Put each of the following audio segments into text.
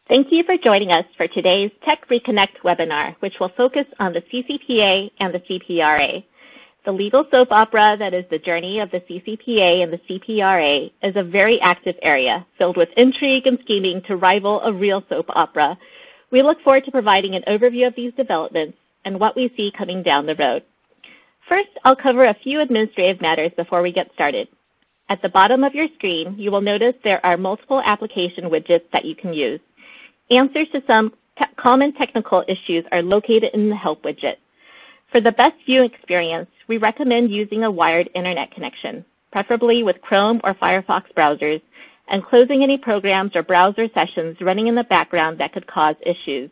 Thank you for joining us for today's Tech Reconnect webinar, which will focus on the CCPA and the CPRA. The legal soap opera that is the journey of the CCPA and the CPRA is a very active area, filled with intrigue and scheming to rival a real soap opera. We look forward to providing an overview of these developments and what we see coming down the road. First, I'll cover a few administrative matters before we get started. At the bottom of your screen, you will notice there are multiple application widgets that you can use. Answers to some common technical issues are located in the Help widget. For the best viewing experience, we recommend using a wired internet connection, preferably with Chrome or Firefox browsers, and closing any programs or browser sessions running in the background that could cause issues.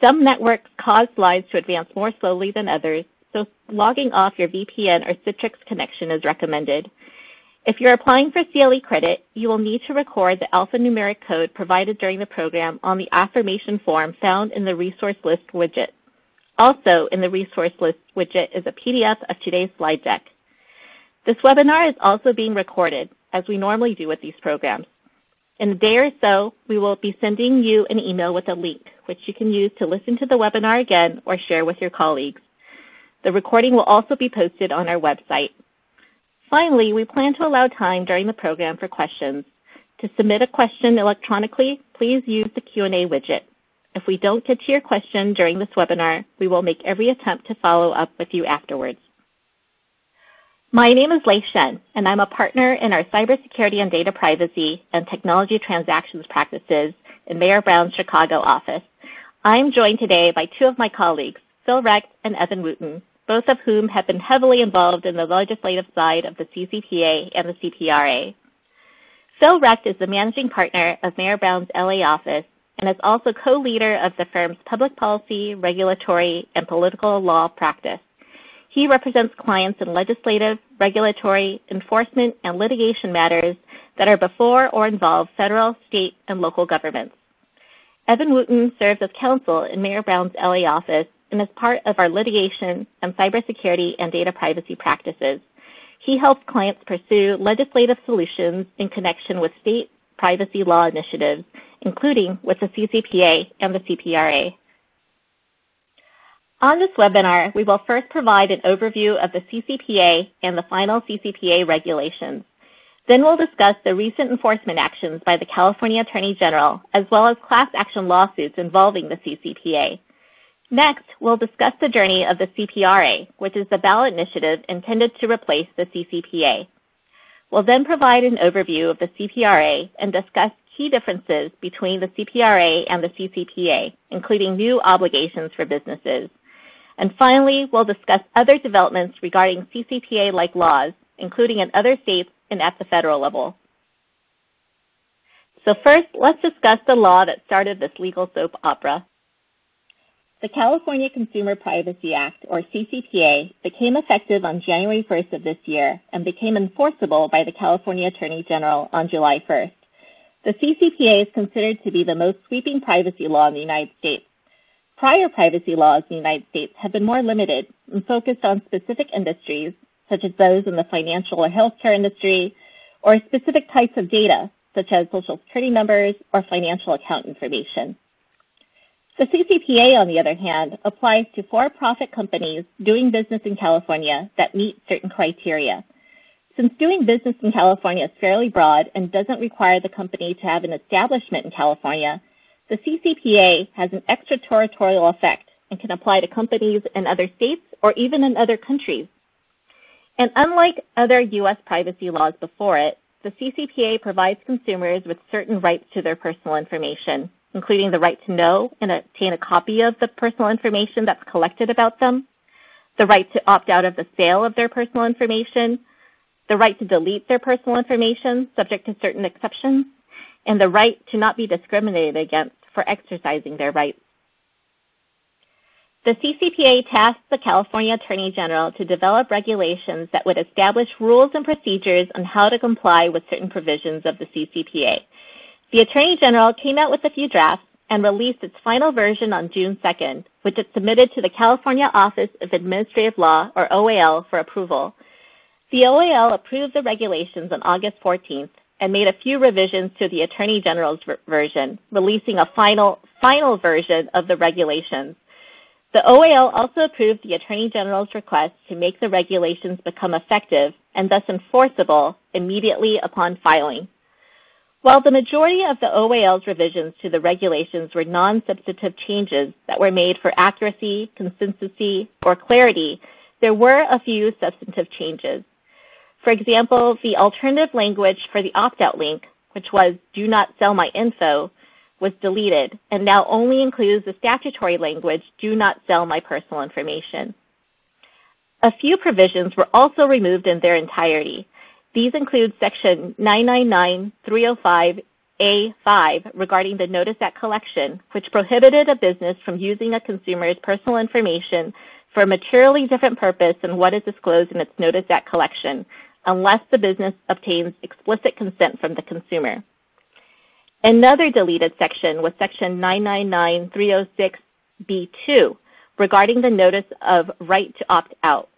Some networks cause slides to advance more slowly than others, so logging off your VPN or Citrix connection is recommended. If you're applying for CLE credit, you will need to record the alphanumeric code provided during the program on the affirmation form found in the Resource List widget. Also in the Resource List widget is a PDF of today's slide deck. This webinar is also being recorded, as we normally do with these programs. In a day or so, we will be sending you an email with a link, which you can use to listen to the webinar again or share with your colleagues. The recording will also be posted on our website. Finally, we plan to allow time during the program for questions. To submit a question electronically, please use the Q&A widget. If we don't get to your question during this webinar, we will make every attempt to follow up with you afterwards. My name is Shen, and I'm a partner in our Cybersecurity and Data Privacy and Technology Transactions Practices in Mayor Brown's Chicago office. I'm joined today by two of my colleagues, Phil Recht and Wooten, both of whom have been heavily involved in the legislative side of the CCPA and the CPRA. Phil Recht is the managing partner of Mayor Brown's LA office and is also co-leader of the firm's public policy, regulatory, and political law practice. He represents clients in legislative, regulatory, enforcement, and litigation matters that are before or involve federal, state, and local governments. Wooten serves as counsel in Mayor Brown's LA office and is part of our litigation and cybersecurity and data privacy practices. He helps clients pursue legislative solutions in connection with state privacy law initiatives, including with the CCPA and the CPRA. On this webinar, we will first provide an overview of the CCPA and the final CCPA regulations. Then we'll discuss the recent enforcement actions by the California Attorney General, as well as class action lawsuits involving the CCPA. Next, we'll discuss the journey of the CPRA, which is the ballot initiative intended to replace the CCPA. We'll then provide an overview of the CPRA and discuss key differences between the CPRA and the CCPA, including new obligations for businesses. And finally, we'll discuss other developments regarding CCPA-like laws, including in other states and at the federal level. So first, let's discuss the law that started this legal soap opera. The California Consumer Privacy Act, or CCPA, became effective on January 1st of this year and became enforceable by the California Attorney General on July 1st. The CCPA is considered to be the most sweeping privacy law in the United States. Prior privacy laws in the United States have been more limited and focused on specific industries, such as those in the financial or healthcare industry, or specific types of data, such as Social Security numbers or financial account information. The CCPA, on the other hand, applies to for-profit companies doing business in California that meet certain criteria. Since doing business in California is fairly broad and doesn't require the company to have an establishment in California, the CCPA has an extraterritorial effect and can apply to companies in other states or even in other countries. And unlike other U.S. privacy laws before it, the CCPA provides consumers with certain rights to their personal information, including the right to know and obtain a copy of the personal information that's collected about them, the right to opt out of the sale of their personal information, the right to delete their personal information subject to certain exceptions, and the right to not be discriminated against for exercising their rights. The CCPA tasked the California Attorney General to develop regulations that would establish rules and procedures on how to comply with certain provisions of the CCPA. The Attorney General came out with a few drafts and released its final version on June 2nd, which it submitted to the California Office of Administrative Law, or OAL, for approval. The OAL approved the regulations on August 14th, and made a few revisions to the Attorney General's version, releasing a final version of the regulations. The OAL also approved the Attorney General's request to make the regulations become effective and thus enforceable immediately upon filing. While the majority of the OAL's revisions to the regulations were non-substantive changes that were made for accuracy, consistency, or clarity, there were a few substantive changes. For example, the alternative language for the opt-out link, which was "do not sell my info," was deleted and now only includes the statutory language, "do not sell my personal information." A few provisions were also removed in their entirety. These include Section 999-305A5 regarding the notice at collection, which prohibited a business from using a consumer's personal information for a materially different purpose than what is disclosed in its notice at collection, unless the business obtains explicit consent from the consumer. Another deleted section was Section 999-306B2 regarding the notice of right to opt out.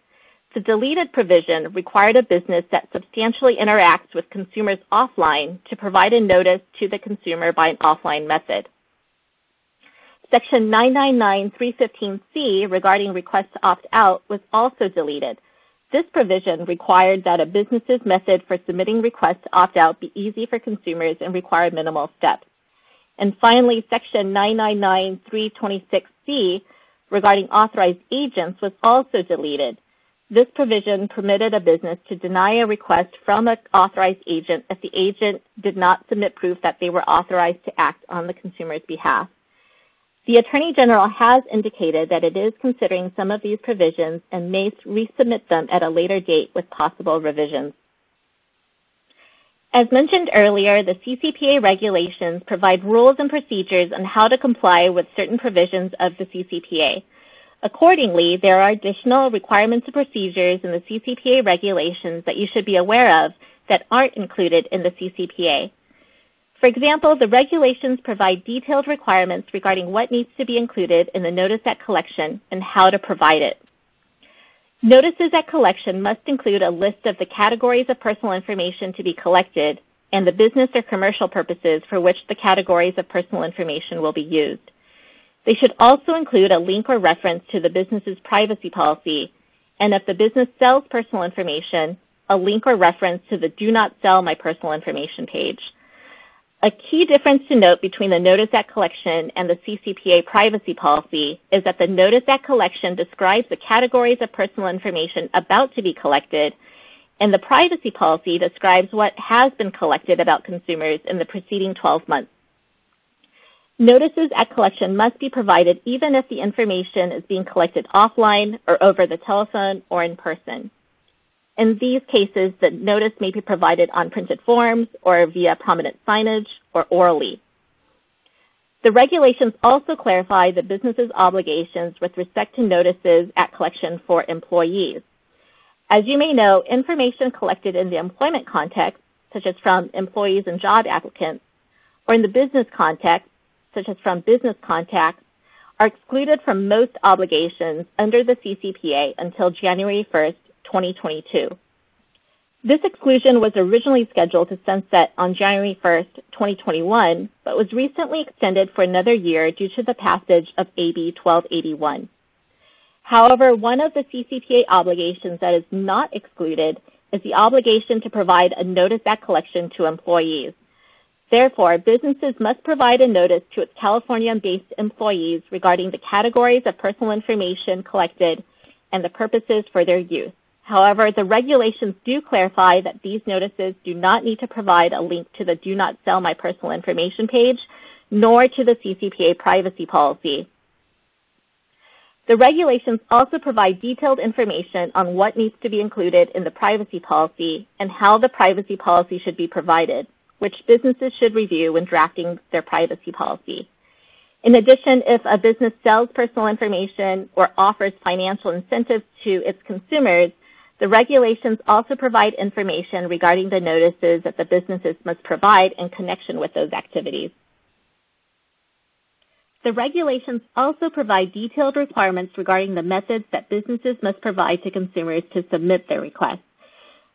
The deleted provision required a business that substantially interacts with consumers offline to provide a notice to the consumer by an offline method. Section 999-315C regarding request to opt out was also deleted. This provision required that a business's method for submitting requests to opt out be easy for consumers and require minimal steps. And finally, Section 999-326C regarding authorized agents was also deleted. This provision permitted a business to deny a request from an authorized agent if the agent did not submit proof that they were authorized to act on the consumer's behalf. The Attorney General has indicated that it is considering some of these provisions and may resubmit them at a later date with possible revisions. As mentioned earlier, the CCPA regulations provide rules and procedures on how to comply with certain provisions of the CCPA. Accordingly, there are additional requirements and procedures in the CCPA regulations that you should be aware of that aren't included in the CCPA. For example, the regulations provide detailed requirements regarding what needs to be included in the notice at collection and how to provide it. Notices at collection must include a list of the categories of personal information to be collected and the business or commercial purposes for which the categories of personal information will be used. They should also include a link or reference to the business's privacy policy, and if the business sells personal information, a link or reference to the "Do Not Sell My Personal Information" page. A key difference to note between the notice at collection and the CCPA privacy policy is that the notice at collection describes the categories of personal information about to be collected, and the privacy policy describes what has been collected about consumers in the preceding 12 months. Notices at collection must be provided even if the information is being collected offline or over the telephone or in person. In these cases, the notice may be provided on printed forms or via prominent signage or orally. The regulations also clarify the business's obligations with respect to notices at collection for employees. As you may know, information collected in the employment context, such as from employees and job applicants, or in the business context, such as from business contacts, are excluded from most obligations under the CCPA until January 1st, 2022. This exclusion was originally scheduled to sunset on January 1st, 2021, but was recently extended for another year due to the passage of AB 1281. However, one of the CCPA obligations that is not excluded is the obligation to provide a notice at collection to employees. Therefore, businesses must provide a notice to its California-based employees regarding the categories of personal information collected and the purposes for their use. However, the regulations do clarify that these notices do not need to provide a link to the "Do Not Sell My Personal Information" page, nor to the CCPA privacy policy. The regulations also provide detailed information on what needs to be included in the privacy policy and how the privacy policy should be provided, which businesses should review when drafting their privacy policy. In addition, if a business sells personal information or offers financial incentives to its consumers, the regulations also provide information regarding the notices that the businesses must provide in connection with those activities. The regulations also provide detailed requirements regarding the methods that businesses must provide to consumers to submit their requests.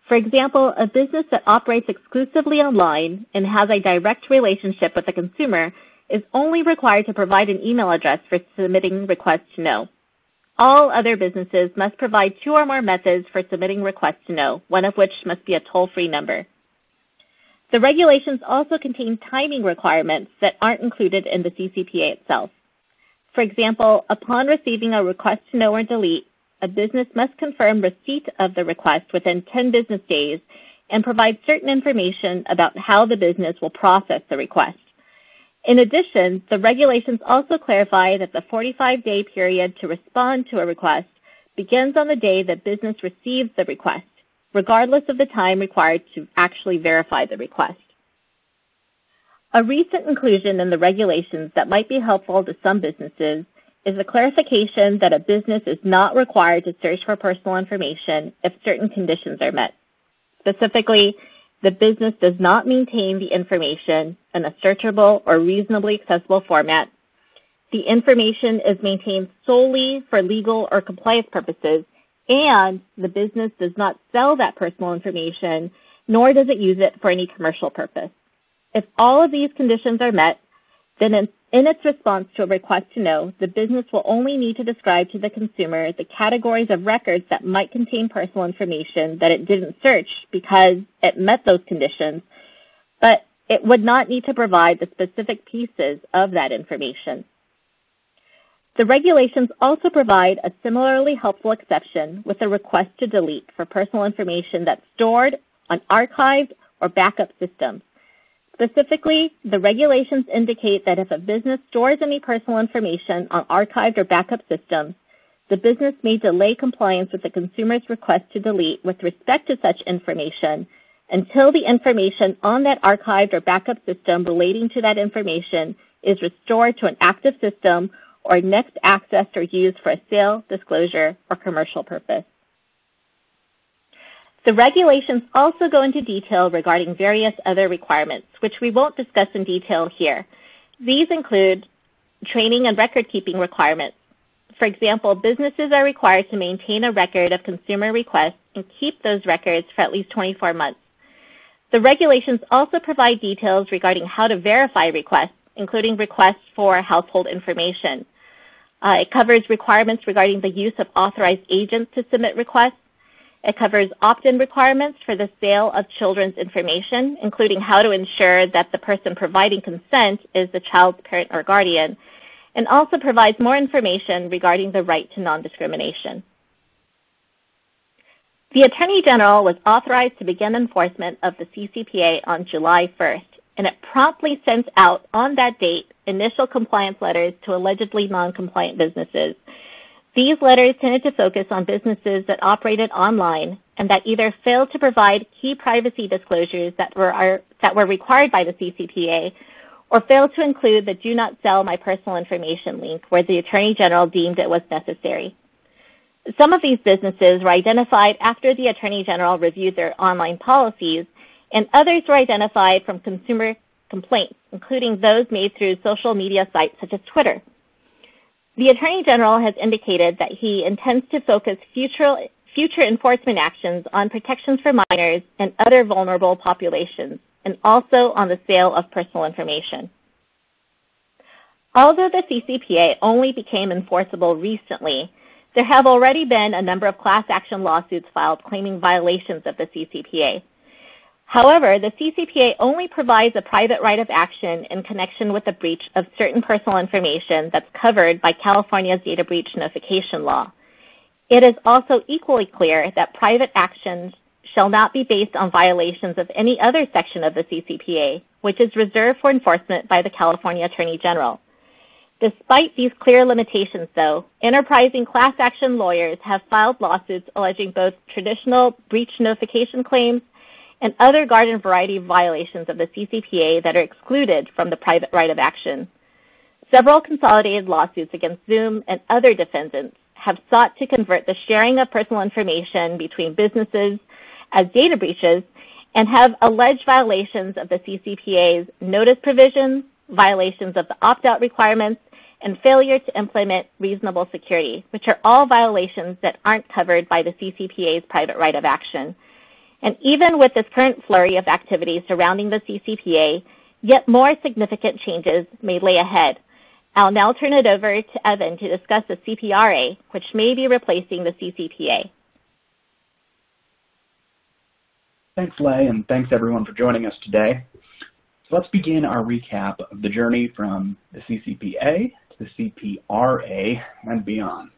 For example, a business that operates exclusively online and has a direct relationship with the consumer is only required to provide an email address for submitting requests to know. All other businesses must provide 2 or more methods for submitting requests to know, one of which must be a toll-free number. The regulations also contain timing requirements that aren't included in the CCPA itself. For example, upon receiving a request to know or delete, a business must confirm receipt of the request within 10 business days and provide certain information about how the business will process the request. In addition, the regulations also clarify that the 45-day period to respond to a request begins on the day that business receives the request, regardless of the time required to actually verify the request. A recent inclusion in the regulations that might be helpful to some businesses is the clarification that a business is not required to search for personal information if certain conditions are met. Specifically, the business does not maintain the information in a searchable or reasonably accessible format. The information is maintained solely for legal or compliance purposes, and the business does not sell that personal information, nor does it use it for any commercial purpose. If all of these conditions are met, then in its response to a request to know, the business will only need to describe to the consumer the categories of records that might contain personal information that it didn't search because it met those conditions, but it would not need to provide the specific pieces of that information. The regulations also provide a similarly helpful exception with a request to delete for personal information that's stored on archived or backup systems. Specifically, the regulations indicate that if a business stores any personal information on archived or backup systems, the business may delay compliance with the consumer's request to delete with respect to such information until the information on that archived or backup system relating to that information is restored to an active system or next accessed or used for a sale, disclosure, or commercial purpose. The regulations also go into detail regarding various other requirements, which we won't discuss in detail here. These include training and record-keeping requirements. For example, businesses are required to maintain a record of consumer requests and keep those records for at least 24 months. The regulations also provide details regarding how to verify requests, including requests for household information. It covers requirements regarding the use of authorized agents to submit requests. It covers opt-in requirements for the sale of children's information, including how to ensure that the person providing consent is the child's parent or guardian, and also provides more information regarding the right to non-discrimination. The Attorney General was authorized to begin enforcement of the CCPA on July 1st, and it promptly sent out on that date initial compliance letters to allegedly non-compliant businesses. These letters tended to focus on businesses that operated online and that either failed to provide key privacy disclosures that were required by the CCPA or failed to include the Do Not Sell My Personal Information link where the Attorney General deemed it was necessary. Some of these businesses were identified after the Attorney General reviewed their online policies, and others were identified from consumer complaints, including those made through social media sites such as Twitter. The Attorney General has indicated that he intends to focus future enforcement actions on protections for minors and other vulnerable populations, and also on the sale of personal information. Although the CCPA only became enforceable recently, there have already been a number of class action lawsuits filed claiming violations of the CCPA. However, the CCPA only provides a private right of action in connection with the breach of certain personal information that's covered by California's data breach notification law. It is also equally clear that private actions shall not be based on violations of any other section of the CCPA, which is reserved for enforcement by the California Attorney General. Despite these clear limitations, though, enterprising class action lawyers have filed lawsuits alleging both traditional breach notification claims and other garden variety violations of the CCPA that are excluded from the private right of action. Several consolidated lawsuits against Zoom and other defendants have sought to convert the sharing of personal information between businesses as data breaches and have alleged violations of the CCPA's notice provisions, violations of the opt-out requirements, and failure to implement reasonable security, which are all violations that aren't covered by the CCPA's private right of action. And even with this current flurry of activity surrounding the CCPA, yet more significant changes may lay ahead. I'll now turn it over to Evan to discuss the CPRA, which may be replacing the CCPA. Thanks, Leigh, and thanks everyone for joining us today. So let's begin our recap of the journey from the CCPA to the CPRA and beyond.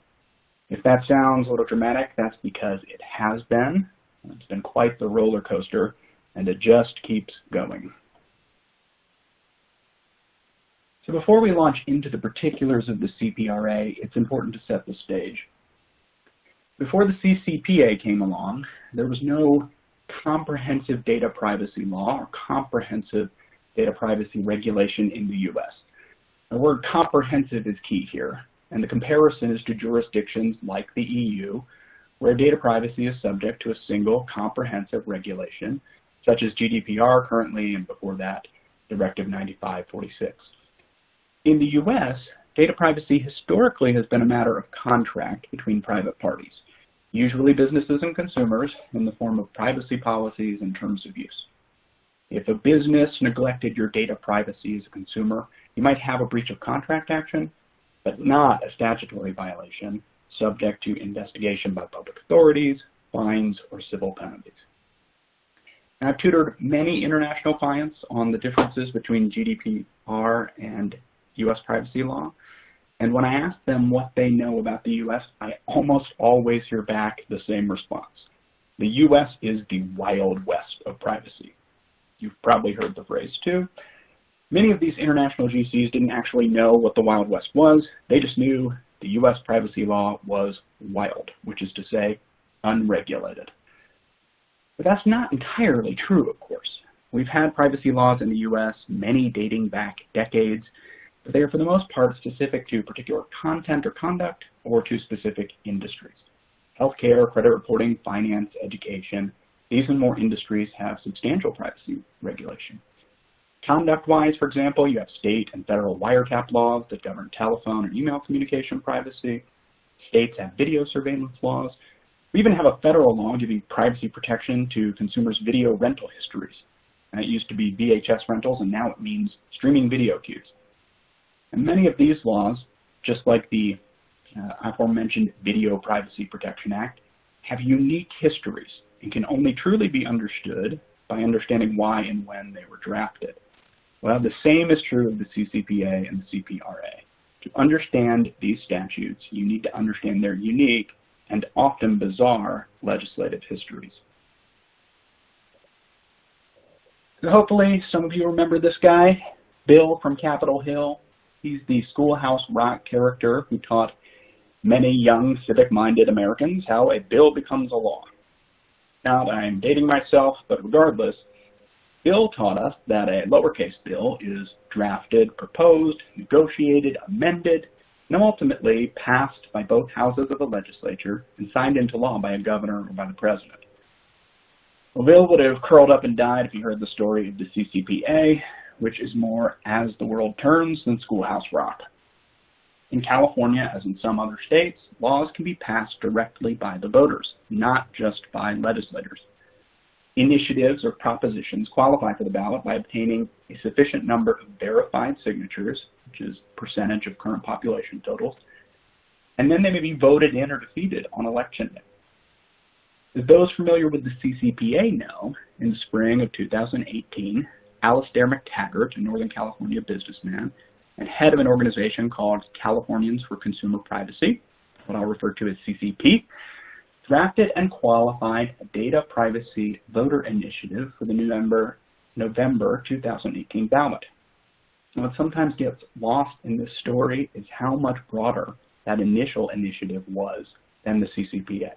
If that sounds a little dramatic, that's because it has been. It's been quite the roller coaster, and it just keeps going. So before we launch into the particulars of the CPRA, it's important to set the stage. Before the CCPA came along, there was no comprehensive data privacy law or comprehensive data privacy regulation in the U.S. The word comprehensive is key here, and the comparison is to jurisdictions like the EU, where data privacy is subject to a single comprehensive regulation, such as GDPR currently, and before that, Directive 95/46. In the U.S., data privacy historically has been a matter of contract between private parties, usually businesses and consumers, in the form of privacy policies and terms of use. If a business neglected your data privacy as a consumer, you might have a breach of contract action, but not a statutory violation, subject to investigation by public authorities, fines, or civil penalties. And I've tutored many international clients on the differences between GDPR and U.S. privacy law, and when I ask them what they know about the U.S., I almost always hear back the same response. The U.S. is the Wild West of privacy. You've probably heard the phrase too. Many of these international GCs didn't actually know what the Wild West was. They just knew the U.S. privacy law was wild, which is to say, unregulated. But that's not entirely true, of course. We've had privacy laws in the U.S., many dating back decades, but they are for the most part specific to particular content or conduct or to specific industries. Healthcare, credit reporting, finance, education, these and more industries have substantial privacy regulation. Conduct-wise, for example, you have state and federal wiretap laws that govern telephone and email communication privacy. States have video surveillance laws. We even have a federal law giving privacy protection to consumers' video rental histories. And it used to be VHS rentals, and now it means streaming video queues. And many of these laws, just like the aforementioned Video Privacy Protection Act, have unique histories and can only truly be understood by understanding why and when they were drafted. Well, the same is true of the CCPA and the CPRA. To understand these statutes, you need to understand their unique and often bizarre legislative histories. So hopefully some of you remember this guy, Bill from Capitol Hill. He's the Schoolhouse Rock character who taught many young civic-minded Americans how a bill becomes a law. Now, I'm dating myself, but regardless, Bill taught us that a lowercase bill is drafted, proposed, negotiated, amended, and ultimately passed by both houses of the legislature and signed into law by a governor or by the president. Well, Bill would have curled up and died if he heard the story of the CCPA, which is more as the world turns than Schoolhouse Rock. In California, as in some other states, laws can be passed directly by the voters, not just by legislators. Initiatives or propositions qualify for the ballot by obtaining a sufficient number of verified signatures, which is percentage of current population totals, and then they may be voted in or defeated on election day. As those familiar with the CCPA know, in the spring of 2018, Alastair McTaggart, a Northern California businessman and head of an organization called Californians for Consumer Privacy, what I'll refer to as CCP, drafted and qualified a data privacy voter initiative for the November 2018 ballot. And what sometimes gets lost in this story is how much broader that initial initiative was than the CCPA.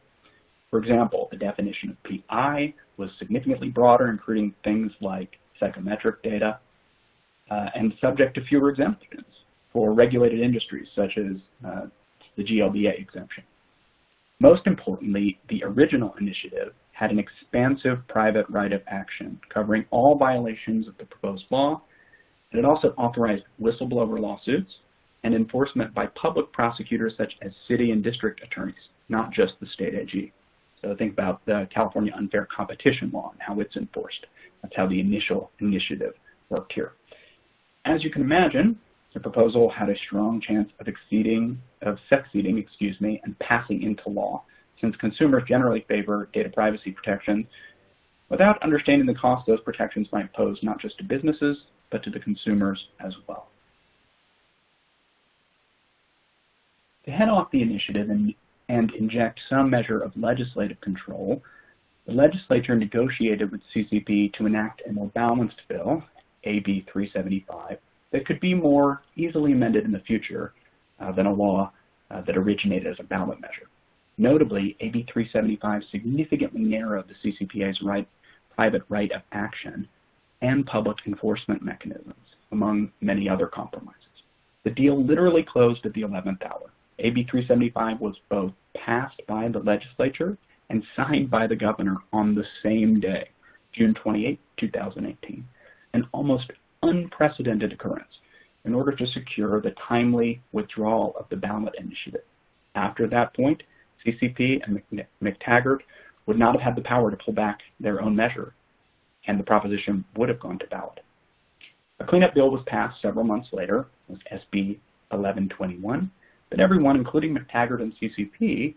For example, the definition of PI was significantly broader, including things like psychometric data, and subject to fewer exemptions for regulated industries, such as the GLBA exemption. Most importantly, the original initiative had an expansive private right of action covering all violations of the proposed law, and it also authorized whistleblower lawsuits and enforcement by public prosecutors such as city and district attorneys, not just the state AG. So think about the California Unfair Competition Law and how it's enforced. That's how the initial initiative worked here. As you can imagine, the proposal had a strong chance of succeeding, and passing into law, since consumers generally favor data privacy protection without understanding the cost those protections might pose not just to businesses, but to the consumers as well. To head off the initiative and inject some measure of legislative control, the legislature negotiated with CCP to enact a more balanced bill, AB 375, that could be more easily amended in the future than a law that originated as a ballot measure. Notably, AB 375 significantly narrowed the CCPA's private right of action and public enforcement mechanisms, among many other compromises. The deal literally closed at the 11th hour. AB 375 was both passed by the legislature and signed by the governor on the same day, June 28, 2018, an almost unprecedented occurrence in order to secure the timely withdrawal of the ballot initiative. After that point, CCP and McTaggart would not have had the power to pull back their own measure, and the proposition would have gone to ballot. A cleanup bill was passed several months later, it was SB 1121, but everyone, including McTaggart and CCP,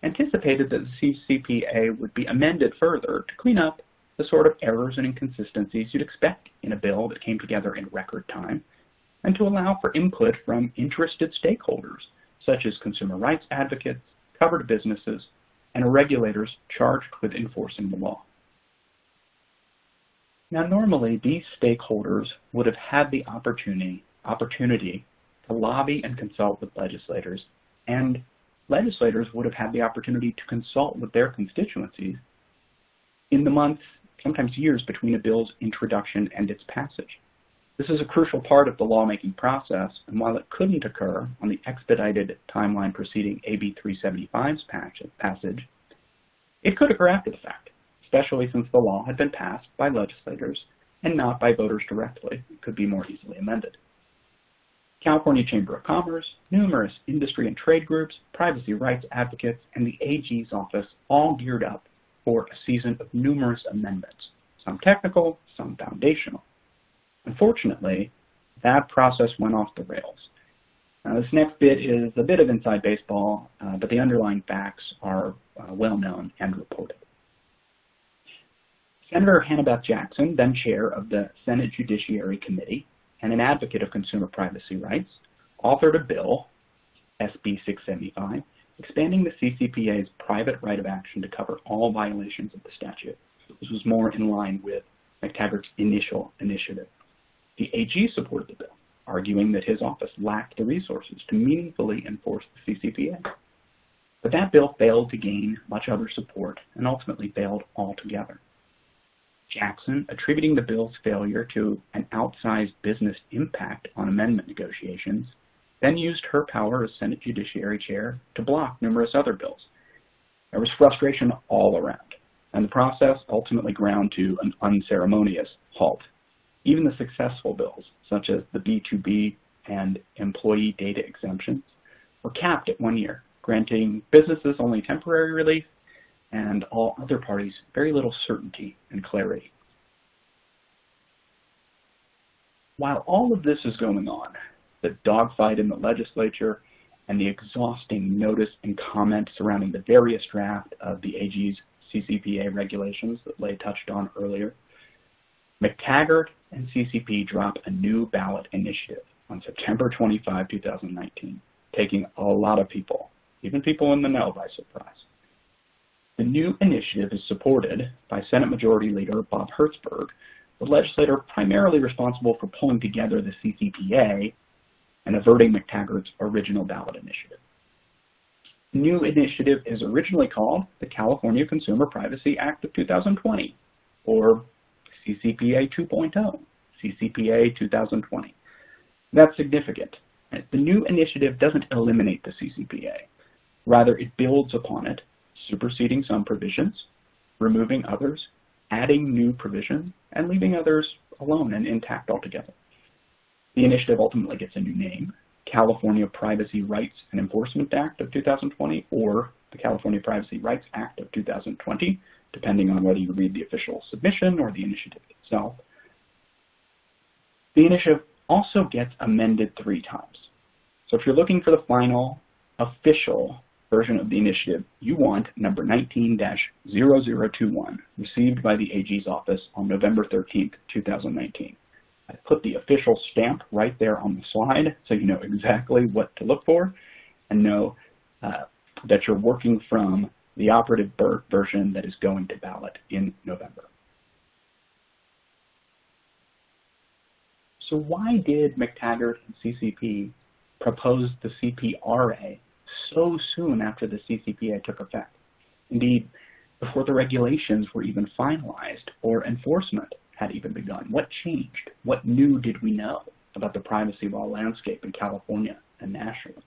anticipated that the CCPA would be amended further to clean up the sort of errors and inconsistencies you'd expect in a bill that came together in record time, and to allow for input from interested stakeholders, such as consumer rights advocates, covered businesses, and regulators charged with enforcing the law. Now, normally, these stakeholders would have had the opportunity to lobby and consult with legislators, and legislators would have had the opportunity to consult with their constituencies in the months, sometimes years, between a bill's introduction and its passage. This is a crucial part of the lawmaking process, and while it couldn't occur on the expedited timeline preceding AB 375's passage, it could occur after the fact, especially since the law had been passed by legislators and not by voters directly. It could be more easily amended. California Chamber of Commerce, numerous industry and trade groups, privacy rights advocates, and the AG's office all geared up for a season of numerous amendments, some technical, some foundational. Unfortunately, that process went off the rails. Now, this next bit is a bit of inside baseball, but the underlying facts are well known and reported. Senator Hannah Jackson, then chair of the Senate Judiciary Committee and an advocate of consumer privacy rights, authored a bill, SB 675, expanding the CCPA's private right of action to cover all violations of the statute. This was more in line with McTaggart's initial initiative. The AG supported the bill, arguing that his office lacked the resources to meaningfully enforce the CCPA. But that bill failed to gain much other support and ultimately failed altogether. Jackson, attributing the bill's failure to an outsized business impact on amendment negotiations, then used her power as Senate Judiciary Chair to block numerous other bills. There was frustration all around, and the process ultimately ground to an unceremonious halt. Even the successful bills, such as the B2B and employee data exemptions, were capped at 1 year, granting businesses only temporary relief and all other parties very little certainty and clarity. While all of this is going on, the dogfight in the legislature and the exhausting notice and comment surrounding the various draft of the AG's CCPA regulations that Leigh touched on earlier, McTaggart and CCP drop a new ballot initiative on September 25, 2019, taking a lot of people, even people in the know, by surprise. The new initiative is supported by Senate Majority Leader Bob Hertzberg, the legislator primarily responsible for pulling together the CCPA and averting McTaggart's original ballot initiative. The new initiative is originally called the California Consumer Privacy Act of 2020, or CCPA 2.0, CCPA 2020. That's significant. The new initiative doesn't eliminate the CCPA. Rather, it builds upon it, superseding some provisions, removing others, adding new provisions, and leaving others alone and intact altogether. The initiative ultimately gets a new name, California Privacy Rights and Enforcement Act of 2020, or the California Privacy Rights Act of 2020, depending on whether you read the official submission or the initiative itself. The initiative also gets amended 3 times. So if you're looking for the final official version of the initiative, you want number 19-0021, received by the AG's office on November 13th, 2019. I put the official stamp right there on the slide so you know exactly what to look for and know that you're working from the operative version that is going to ballot in November. So why did McTaggart and CCP propose the CPRA so soon after the CCPA took effect? Indeed, before the regulations were even finalized or enforcement had even begun. What changed? What new did we know about the privacy law landscape in California and nationally?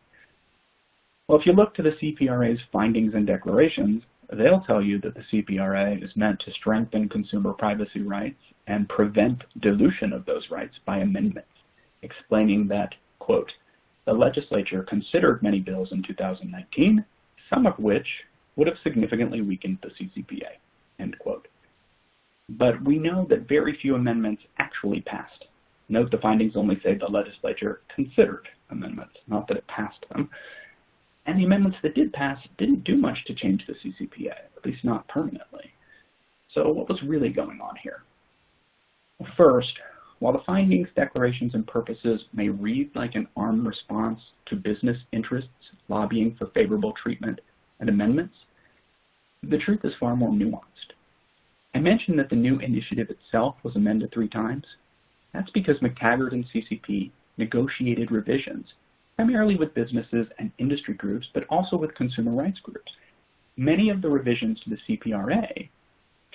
Well, if you look to the CPRA's findings and declarations, they'll tell you that the CPRA is meant to strengthen consumer privacy rights and prevent dilution of those rights by amendments, explaining that, quote, the legislature considered many bills in 2019, some of which would have significantly weakened the CCPA, end quote. But we know that very few amendments actually passed. Note the findings only say the legislature considered amendments, not that it passed them. And the amendments that did pass didn't do much to change the CCPA, at least not permanently. So what was really going on here? Well, first, while the findings, declarations, and purposes may read like an armed response to business interests lobbying for favorable treatment and amendments, the truth is far more nuanced. I mentioned that the new initiative itself was amended 3 times. That's because McTaggart and CCP negotiated revisions, primarily with businesses and industry groups, but also with consumer rights groups. Many of the revisions to the CPRA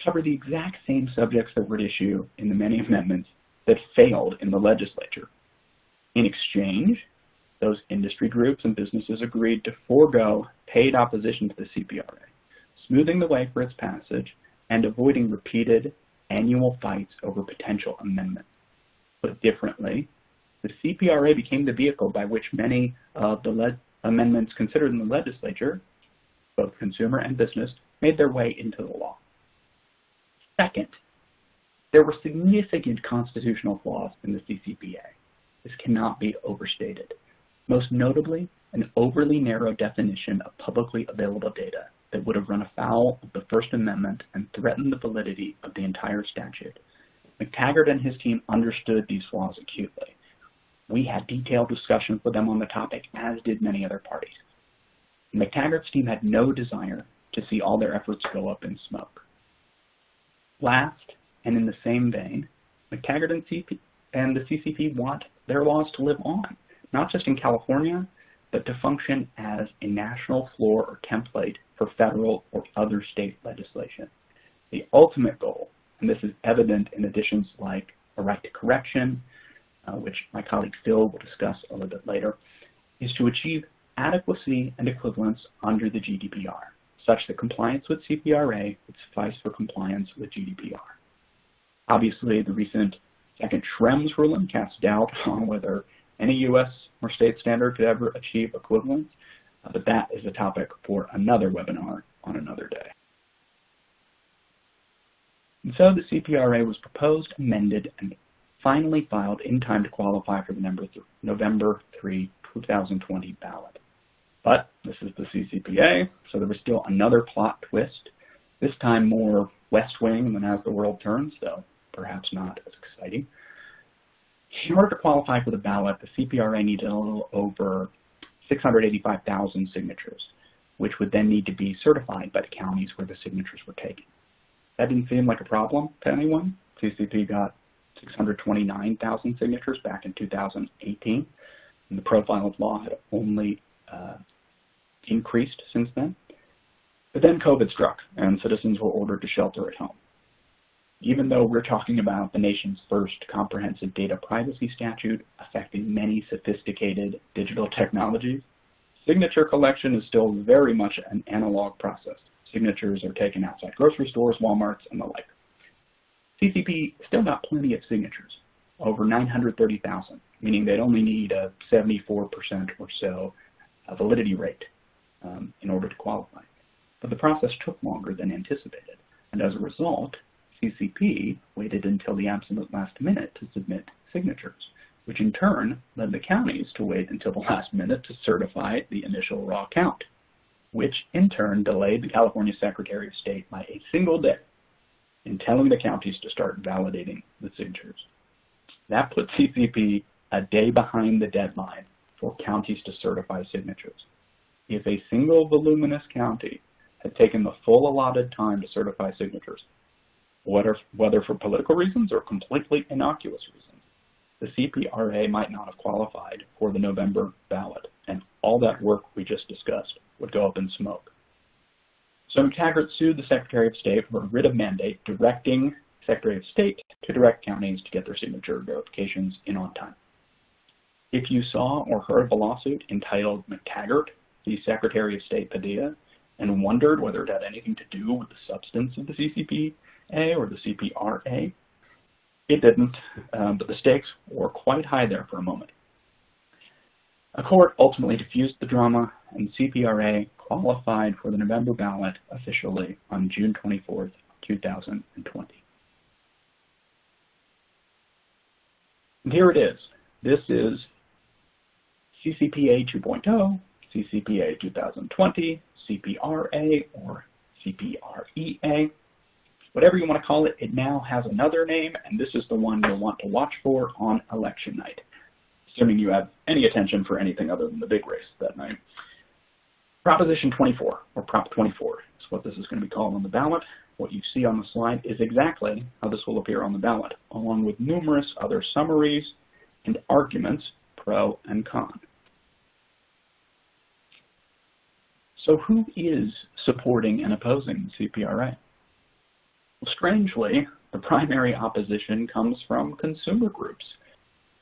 cover the exact same subjects that were at issue in the many amendments that failed in the legislature. In exchange, those industry groups and businesses agreed to forego paid opposition to the CPRA, smoothing the way for its passage and avoiding repeated annual fights over potential amendments. Put differently, the CPRA became the vehicle by which many of the amendments considered in the legislature, both consumer and business, made their way into the law. Second, there were significant constitutional flaws in the CCPA. This cannot be overstated. Most notably, an overly narrow definition of publicly available data that would have run afoul of the First Amendment and threatened the validity of the entire statute. McTaggart and his team understood these flaws acutely. We had detailed discussions with them on the topic, as did many other parties. McTaggart's team had no desire to see all their efforts go up in smoke. Last, and in the same vein, McTaggart and the CCP want their laws to live on, not just in California, but to function as a national floor or template for federal or other state legislation. The ultimate goal, and this is evident in additions like a right to correction, which my colleague Phil will discuss a little bit later, is to achieve adequacy and equivalence under the GDPR, such that compliance with CPRA would suffice for compliance with GDPR. Obviously, the recent second Schrems ruling casts doubt on whether any U.S. or state standard could ever achieve equivalence, but that is a topic for another webinar on another day. And so the CPRA was proposed, amended, and finally filed in time to qualify for the November 3, 2020 ballot. But this is the CCPA, so there was still another plot twist, this time more West Wing than As the World Turns, though perhaps not as exciting. In order to qualify for the ballot, the CPRA needed a little over 685,000 signatures, which would then need to be certified by the counties where the signatures were taken. That didn't seem like a problem to anyone. CCP got 629,000 signatures back in 2018, and the profile of law had only increased since then. But then COVID struck, and citizens were ordered to shelter at home. Even though we're talking about the nation's first comprehensive data privacy statute affecting many sophisticated digital technologies, signature collection is still very much an analog process. Signatures are taken outside grocery stores, Walmarts, and the like. CCP still got plenty of signatures, over 930,000, meaning they'd only need a 74% or so validity rate in order to qualify. but the process took longer than anticipated, and as a result, CCP waited until the absolute last minute to submit signatures, which in turn led the counties to wait until the last minute to certify the initial raw count, which in turn delayed the California Secretary of State by a single day in telling the counties to start validating the signatures. That put CCP a day behind the deadline for counties to certify signatures. If a single voluminous county had taken the full allotted time to certify signatures, whether for political reasons or completely innocuous reasons, the CPRA might not have qualified for the November ballot, and all that work we just discussed would go up in smoke. So McTaggart sued the Secretary of State for a writ of mandate directing the Secretary of State to direct counties to get their signature verifications in on time. If you saw or heard of a lawsuit entitled McTaggart, the Secretary of State Padilla, and wondered whether it had anything to do with the substance of the CCPA or the CPRA, it didn't, but the stakes were quite high there for a moment. A court ultimately diffused the drama, and the CPRA qualified for the November ballot officially on June 24th, 2020. And here it is. This is CCPA 2.0, CCPA 2020, CPRA, or CPREA. Whatever you want to call it, it now has another name, and this is the one you'll want to watch for on election night, assuming you have any attention for anything other than the big race that night. Proposition 24, or Prop 24, is what this is going to be called on the ballot. What you see on the slide is exactly how this will appear on the ballot, along with numerous other summaries and arguments, pro and con. So who is supporting and opposing the CPRA? Well, strangely, the primary opposition comes from consumer groups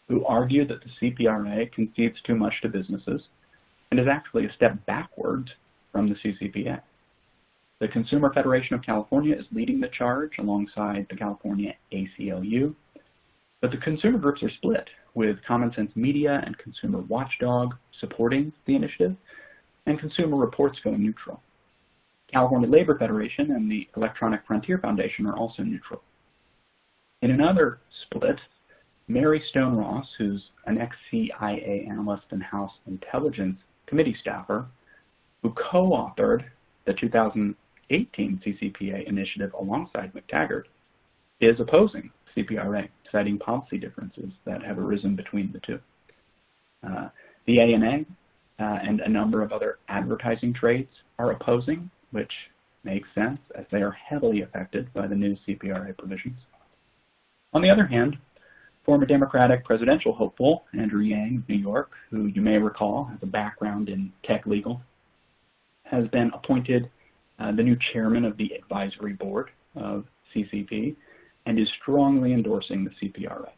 who argue that the CPRA concedes too much to businesses and is actually a step backwards from the CCPA. The Consumer Federation of California is leading the charge alongside the California ACLU, but the consumer groups are split, with Common Sense Media and Consumer Watchdog supporting the initiative, and Consumer Reports going neutral. California Labor Federation and the Electronic Frontier Foundation are also neutral. In another split, Mary Stone Ross, who's an ex-CIA analyst and House Intelligence Committee staffer, who co-authored the 2018 CCPA initiative alongside McTaggart, is opposing CPRA, citing policy differences that have arisen between the two. The ANA and a number of other advertising trades are opposing, which makes sense as they are heavily affected by the new CPRA provisions. On the other hand, former Democratic presidential hopeful Andrew Yang of New York, who you may recall has a background in tech legal, has been appointed the new chairman of the advisory board of CCP and is strongly endorsing the CPRA,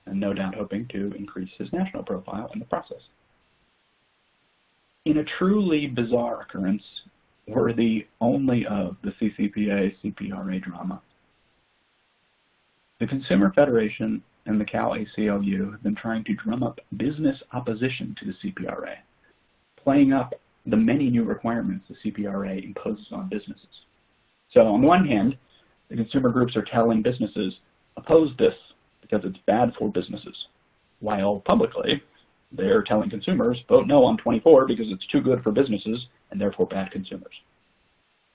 and no doubt hoping to increase his national profile in the process. In a truly bizarre occurrence, worthy only of the CCPA-CPRA drama, the Consumer Federation and the Cal ACLU have been trying to drum up business opposition to the CPRA, playing up the many new requirements the CPRA imposes on businesses. So on the one hand, the consumer groups are telling businesses, oppose this because it's bad for businesses, while publicly they're telling consumers, vote no on 24 because it's too good for businesses and therefore bad consumers.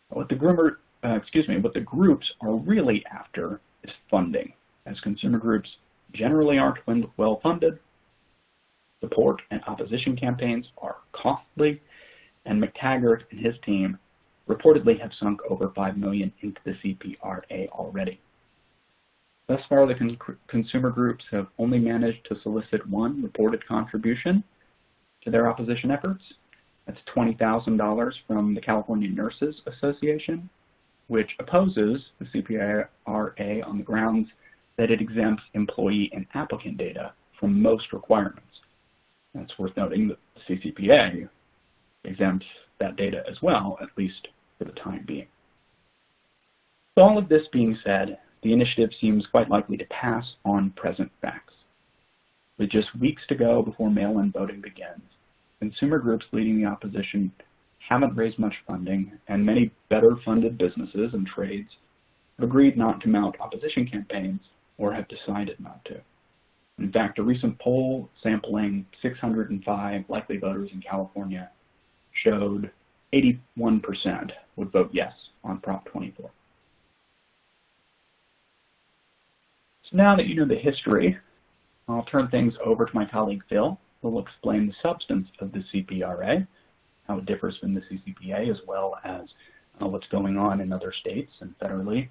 What the groups are really after is funding, as consumer groups generally aren't well funded, support and opposition campaigns are costly, and McTaggart and his team reportedly have sunk over $5 million into the CPRA already. Thus far, the consumer groups have only managed to solicit one reported contribution to their opposition efforts. That's $20,000 from the California Nurses Association, which opposes the CPRA on the grounds that it exempts employee and applicant data from most requirements. And it's worth noting that the CCPA exempts that data as well, at least for the time being. With all of this being said, the initiative seems quite likely to pass on present facts. With just weeks to go before mail-in voting begins, consumer groups leading the opposition haven't raised much funding, and many better-funded businesses and trades have agreed not to mount opposition campaigns or have decided not to. In fact, a recent poll sampling 605 likely voters in California showed 81% would vote yes on Prop 24. So now that you know the history, I'll turn things over to my colleague Phil, who will explain the substance of the CPRA, how it differs from the CCPA, as well as what's going on in other states and federally.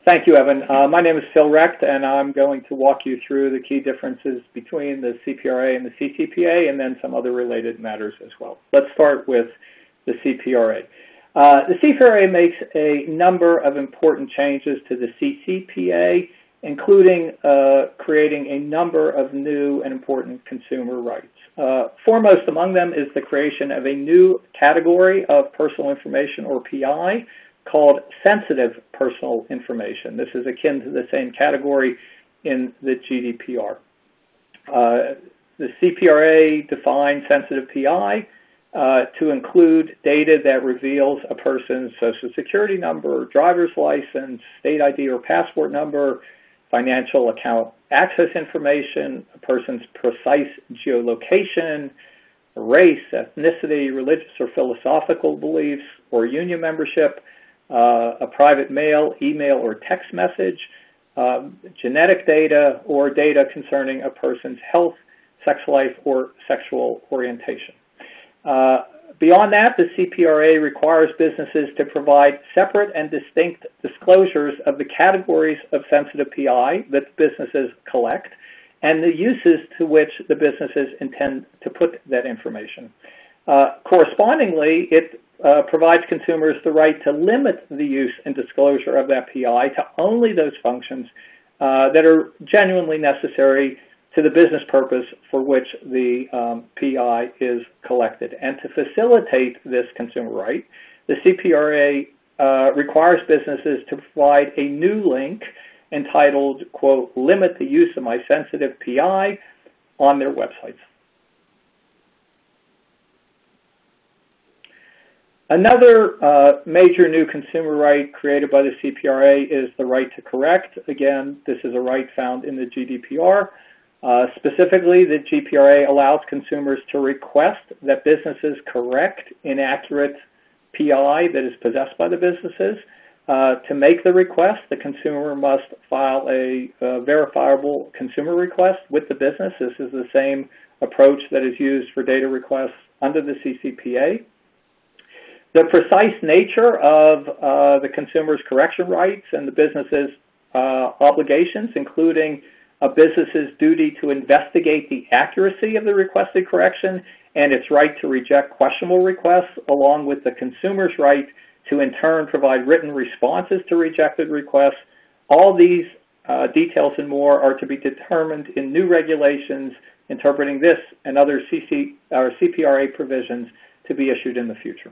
Thank you, Evan. My name is Phil Recht, and I'm going to walk you through the key differences between the CPRA and the CCPA, and then some other related matters as well. Let's start with the CPRA. The CPRA makes a number of important changes to the CCPA, including creating a number of new and important consumer rights. Foremost among them is the creation of a new category of personal information, or PI, called sensitive personal information. This is akin to the same category in the GDPR. The CPRA defines sensitive PI to include data that reveals a person's social security number, driver's license, state ID or passport number, financial account access information, a person's precise geolocation, race, ethnicity, religious or philosophical beliefs, or union membership, a private mail, email, or text message, genetic data, or data concerning a person's health, sex life, or sexual orientation. Beyond that, the CPRA requires businesses to provide separate and distinct disclosures of the categories of sensitive PI that businesses collect and the uses to which the businesses intend to put that information. Correspondingly, it provides consumers the right to limit the use and disclosure of that PI to only those functions that are genuinely necessary to the business purpose for which the PI is collected. And to facilitate this consumer right, the CPRA requires businesses to provide a new link entitled, quote, "Limit the use of my sensitive PI" on their websites. Another major new consumer right created by the CPRA is the right to correct. Again, this is a right found in the GDPR. Specifically, the GPRA allows consumers to request that businesses correct inaccurate PI that is possessed by the businesses. To make the request, the consumer must file a verifiable consumer request with the business. This is the same approach that is used for data requests under the CCPA. The precise nature of the consumer's correction rights and the business's obligations, including a business's duty to investigate the accuracy of the requested correction and its right to reject questionable requests, along with the consumer's right to in turn provide written responses to rejected requests. All these details and more are to be determined in new regulations interpreting this and other CPRA provisions to be issued in the future.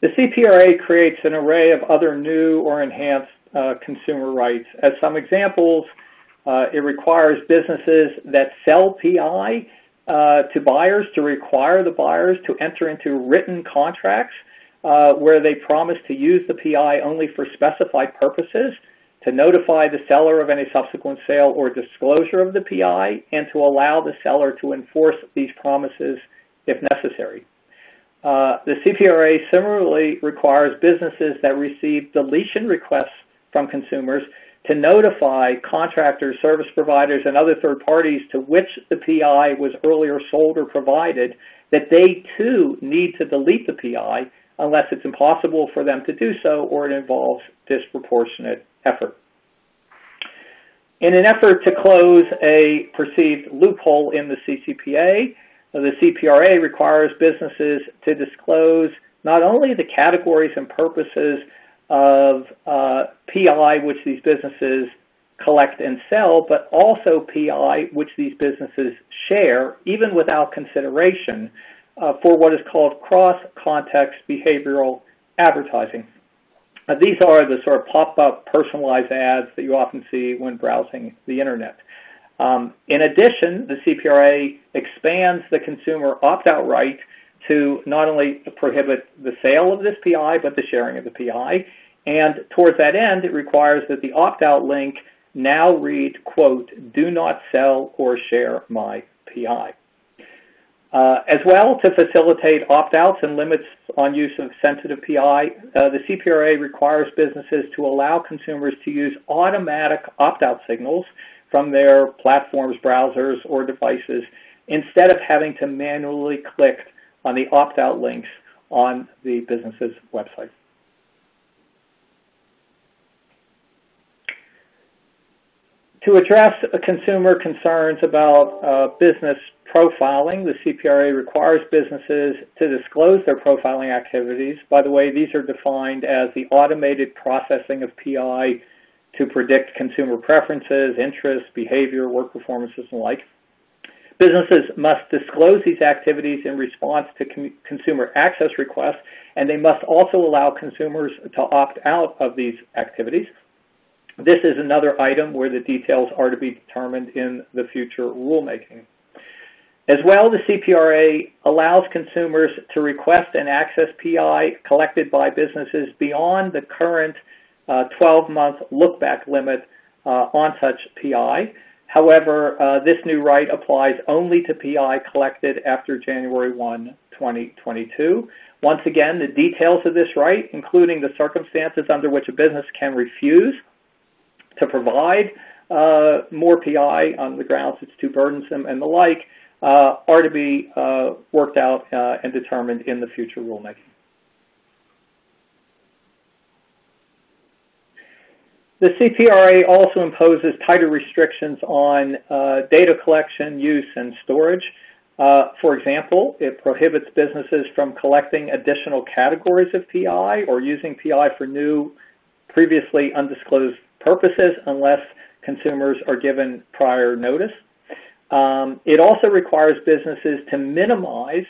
The CPRA creates an array of other new or enhanced consumer rights. As some examples, it requires businesses that sell PI to buyers to require the buyers to enter into written contracts where they promise to use the PI only for specified purposes, to notify the seller of any subsequent sale or disclosure of the PI, and to allow the seller to enforce these promises if necessary. The CPRA similarly requires businesses that receive deletion requests from consumers to notify contractors, service providers, and other third parties to which the PI was earlier sold or provided that they too need to delete the PI unless it's impossible for them to do so or it involves disproportionate effort. In an effort to close a perceived loophole in the CCPA, the CPRA requires businesses to disclose not only the categories and purposes of PI which these businesses collect and sell, but also PI which these businesses share, even without consideration, for what is called cross-context behavioral advertising. These are the sort of pop-up personalized ads that you often see when browsing the internet. In addition, the CPRA expands the consumer opt-out right to not only prohibit the sale of this PI, but the sharing of the PI. And towards that end, it requires that the opt-out link now read, quote, "do not sell or share my PI." As well, to facilitate opt-outs and limits on use of sensitive PI, the CPRA requires businesses to allow consumers to use automatic opt-out signals from their platforms, browsers, or devices instead of having to manually click on the opt-out links on the business's website. To address consumer concerns about business profiling, the CPRA requires businesses to disclose their profiling activities. By the way, these are defined as the automated processing of PI to predict consumer preferences, interests, behavior, work performances, and the like. Businesses must disclose these activities in response to consumer access requests, and they must also allow consumers to opt out of these activities. This is another item where the details are to be determined in the future rulemaking. As well, the CPRA allows consumers to request and access PI collected by businesses beyond the current 12-month look-back limit on such PI. However, this new right applies only to PI collected after January 1, 2022. Once again, the details of this right, including the circumstances under which a business can refuse to provide more PI on the grounds it's too burdensome and the like, are to be worked out and determined in the future rulemaking. The CPRA also imposes tighter restrictions on data collection, use, and storage. For example, it prohibits businesses from collecting additional categories of PI or using PI for new, previously undisclosed purposes unless consumers are given prior notice. It also requires businesses to minimize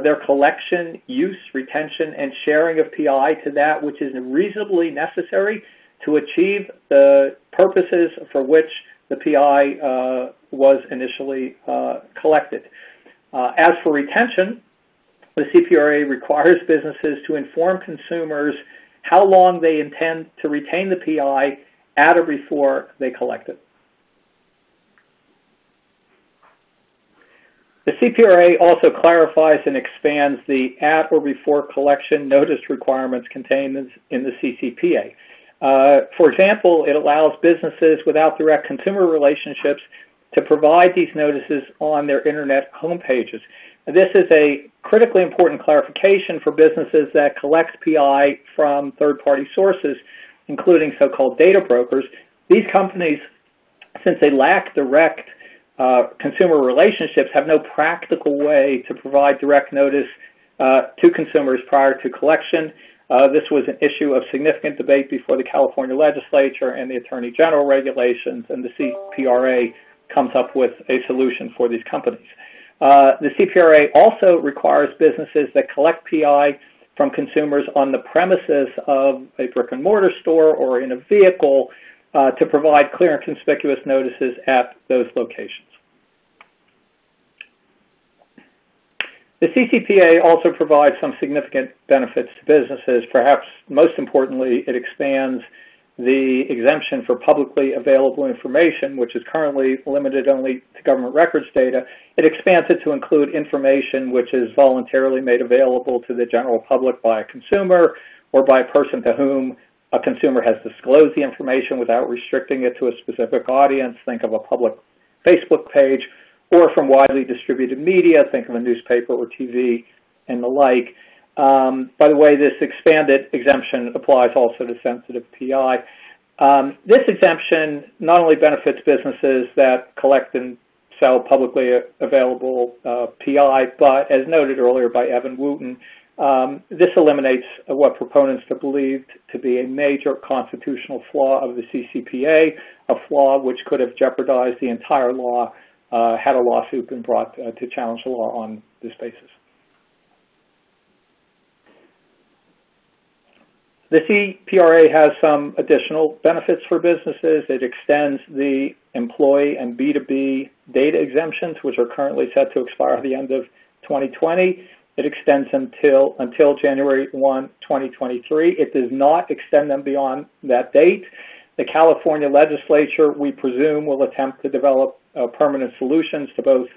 their collection, use, retention, and sharing of PI to that which is reasonably necessary to achieve the purposes for which the PI was initially collected. As for retention, the CPRA requires businesses to inform consumers how long they intend to retain the PI at or before they collect it. The CPRA also clarifies and expands the at or before collection notice requirements contained in the CCPA. For example, it allows businesses without direct consumer relationships to provide these notices on their internet homepages. This is a critically important clarification for businesses that collect PI from third-party sources, including so-called data brokers. These companies, since they lack direct consumer relationships, have no practical way to provide direct notice to consumers prior to collection. This was an issue of significant debate before the California legislature and the Attorney General regulations, and the CPRA comes up with a solution for these companies. The CPRA also requires businesses that collect PI from consumers on the premises of a brick-and-mortar store or in a vehicle to provide clear and conspicuous notices at those locations. The CCPA also provides some significant benefits to businesses. Perhaps most importantly, it expands the exemption for publicly available information, which is currently limited only to government records data. It expands it to include information which is voluntarily made available to the general public by a consumer or by a person to whom a consumer has disclosed the information without restricting it to a specific audience. Think of a public Facebook page, or from widely distributed media, think of a newspaper or TV and the like. By the way, this expanded exemption applies also to sensitive PI. This exemption not only benefits businesses that collect and sell publicly available PI, but as noted earlier by Evan Wooten, this eliminates what proponents have believed to be a major constitutional flaw of the CCPA, a flaw which could have jeopardized the entire law had a lawsuit been brought to challenge the law on this basis. The CPRA has some additional benefits for businesses. It extends the employee and B2B data exemptions, which are currently set to expire at the end of 2020. It extends them until January 1, 2023. It does not extend them beyond that date. The California legislature, we presume, will attempt to develop permanent solutions to both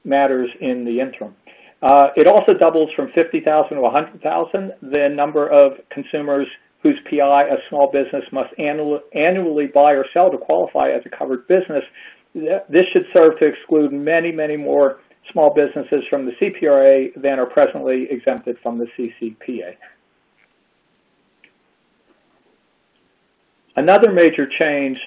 matters in the interim. It also doubles from 50,000 to 100,000 the number of consumers whose PI a small business must annually buy or sell to qualify as a covered business. This should serve to exclude many, many more small businesses from the CPRA than are presently exempted from the CCPA. Another major change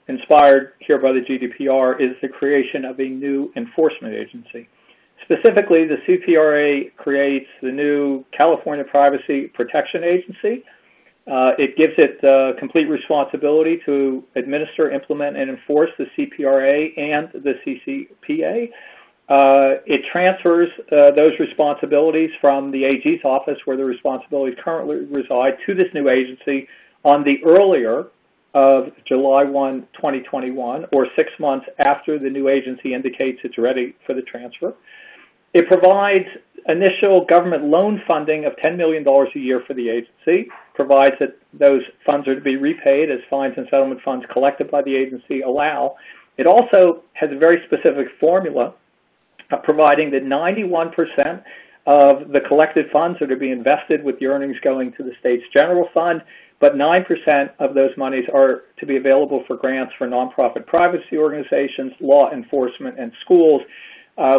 inspired here by the GDPR is the creation of a new enforcement agency. Specifically, the CPRA creates the new California Privacy Protection Agency. It gives it complete responsibility to administer, implement, and enforce the CPRA and the CCPA. It transfers those responsibilities from the AG's office, where the responsibilities currently reside, to this new agency on the earlier of July 1, 2021, or 6 months after the new agency indicates it's ready for the transfer. It provides initial government loan funding of $10 million a year for the agency, provides that those funds are to be repaid as fines and settlement funds collected by the agency allow. It also has a very specific formula providing that 91% of the collected funds are to be invested, with the earnings going to the state's general fund, but 9% of those monies are to be available for grants for nonprofit privacy organizations, law enforcement, and schools.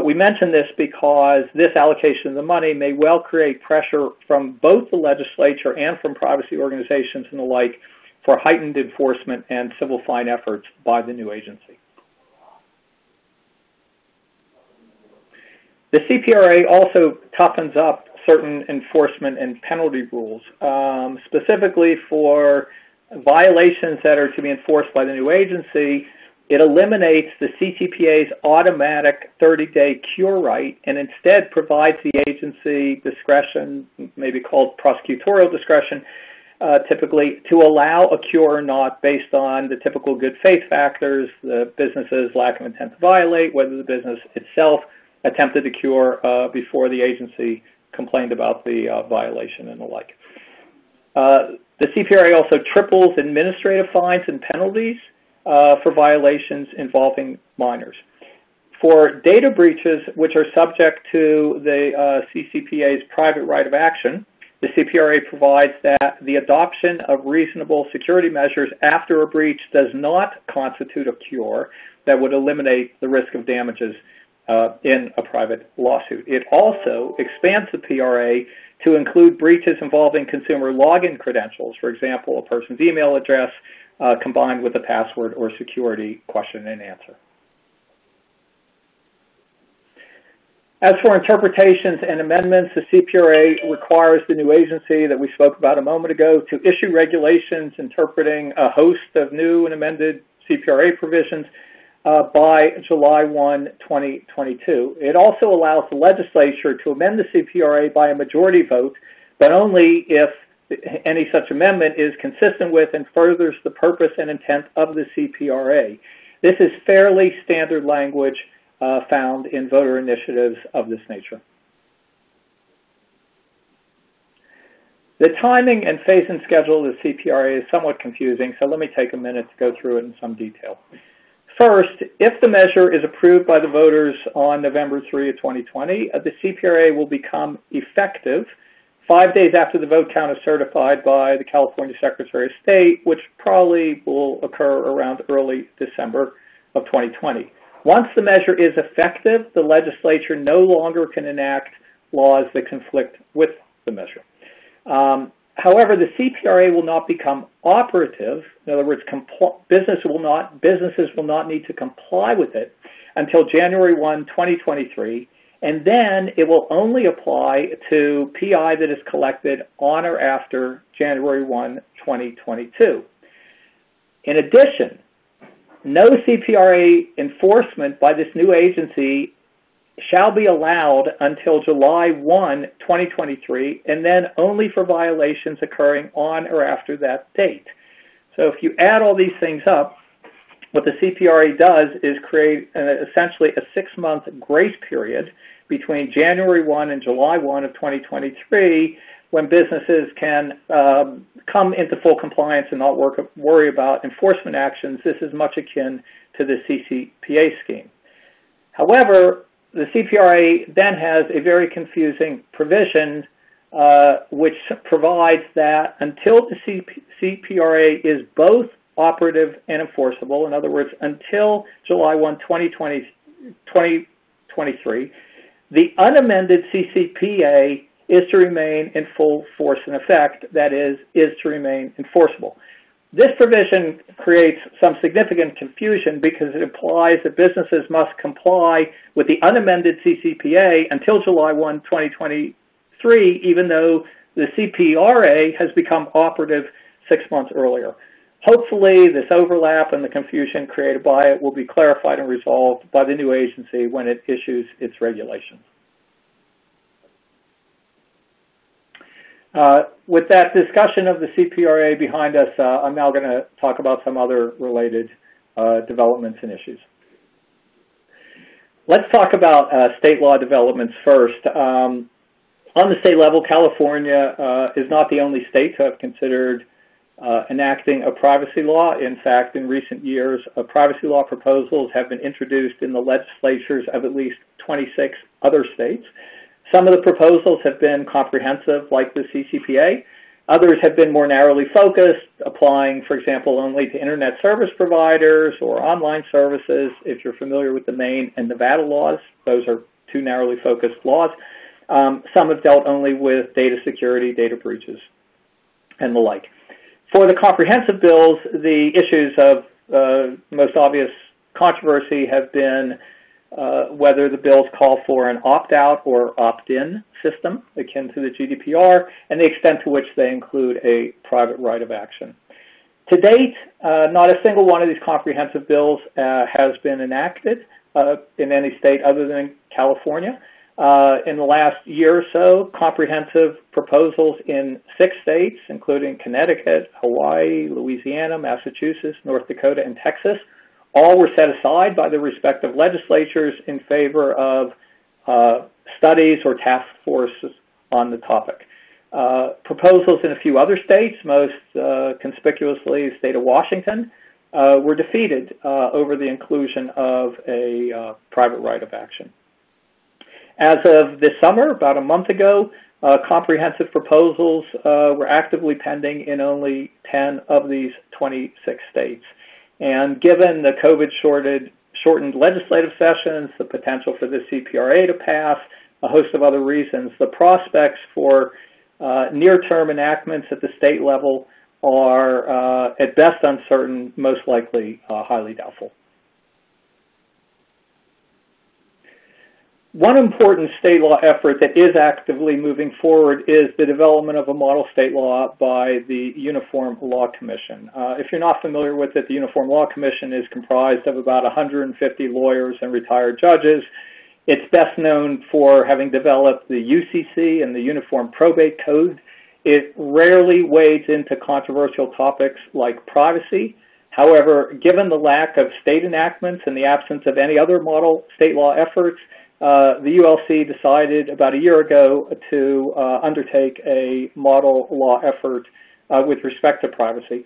We mention this because this allocation of the money may well create pressure from both the legislature and from privacy organizations and the like for heightened enforcement and civil fine efforts by the new agency. The CPRA also toughens up certain enforcement and penalty rules, specifically for violations that are to be enforced by the new agency. It eliminates the CCPA's automatic 30-day cure right and instead provides the agency discretion, maybe called prosecutorial discretion, typically, to allow a cure or not based on the typical good faith factors, the business's lack of intent to violate, whether the business itself attempted to cure before the agency complained about the violation and the like. The CPRA also triples administrative fines and penalties for violations involving minors. For data breaches which are subject to the CCPA's private right of action, the CPRA provides that the adoption of reasonable security measures after a breach does not constitute a cure that would eliminate the risk of damages in a private lawsuit. It also expands the PRA to include breaches involving consumer login credentials, for example, a person's email address combined with a password or security question and answer. As for interpretations and amendments, the CPRA requires the new agency that we spoke about a moment ago to issue regulations interpreting a host of new and amended CPRA provisions by July 1, 2022. It also allows the legislature to amend the CPRA by a majority vote, but only if any such amendment is consistent with and furthers the purpose and intent of the CPRA. This is fairly standard language found in voter initiatives of this nature. The timing and phase-in schedule of the CPRA is somewhat confusing, so let me take a minute to go through it in some detail. First, if the measure is approved by the voters on November 3 of 2020, the CPRA will become effective 5 days after the vote count is certified by the California Secretary of State, which probably will occur around early December of 2020. Once the measure is effective, the legislature no longer can enact laws that conflict with the measure. However, the CPRA will not become operative. In other words, businesses will not need to comply with it until January 1, 2023, and then it will only apply to PI that is collected on or after January 1, 2022. In addition, no CPRA enforcement by this new agency shall be allowed until July 1, 2023, and then only for violations occurring on or after that date. So if you add all these things up, what the CPRA does is create essentially a 6-month grace period between January 1 and July 1 of 2023 when businesses can come into full compliance and not worry about enforcement actions. This is much akin to the CCPA scheme. However, the CPRA then has a very confusing provision which provides that until the CPRA is both operative and enforceable, in other words, until July 1, 2023, the unamended CCPA is to remain in full force and effect, that is to remain enforceable. This provision creates some significant confusion because it implies that businesses must comply with the unamended CCPA until July 1, 2023, even though the CPRA has become operative 6 months earlier. Hopefully, this overlap and the confusion created by it will be clarified and resolved by the new agency when it issues its regulations. With that discussion of the CPRA behind us, I'm now going to talk about some other related developments and issues. Let's talk about state law developments first. On the state level, California is not the only state to have considered enacting a privacy law. In fact, in recent years, privacy law proposals have been introduced in the legislatures of at least 26 other states. Some of the proposals have been comprehensive, like the CCPA. Others have been more narrowly focused, applying, for example, only to internet service providers or online services. If you're familiar with the Maine and Nevada laws, those are two narrowly focused laws. Some have dealt only with data security, data breaches, and the like. For the comprehensive bills, the issues of most obvious controversy have been whether the bills call for an opt-out or opt-in system akin to the GDPR, and the extent to which they include a private right of action. To date, not a single one of these comprehensive bills has been enacted in any state other than California. In the last year or so, comprehensive proposals in 6 states, including Connecticut, Hawaii, Louisiana, Massachusetts, North Dakota, and Texas, all were set aside by the respective legislatures in favor of studies or task forces on the topic. Proposals in a few other states, most conspicuously the state of Washington, were defeated over the inclusion of a private right of action. As of this summer, about a month ago, comprehensive proposals were actively pending in only 10 of these 26 states. And given the COVID-shortened legislative sessions, the potential for the CPRA to pass, a host of other reasons, the prospects for near-term enactments at the state level are at best uncertain, most likely highly doubtful. One important state law effort that is actively moving forward is the development of a model state law by the Uniform Law Commission. If you're not familiar with it, the Uniform Law Commission is comprised of about 150 lawyers and retired judges. It's best known for having developed the UCC and the Uniform Probate Code. It rarely wades into controversial topics like privacy. However, given the lack of state enactments and the absence of any other model state law efforts, the ULC decided about a year ago to undertake a model law effort with respect to privacy.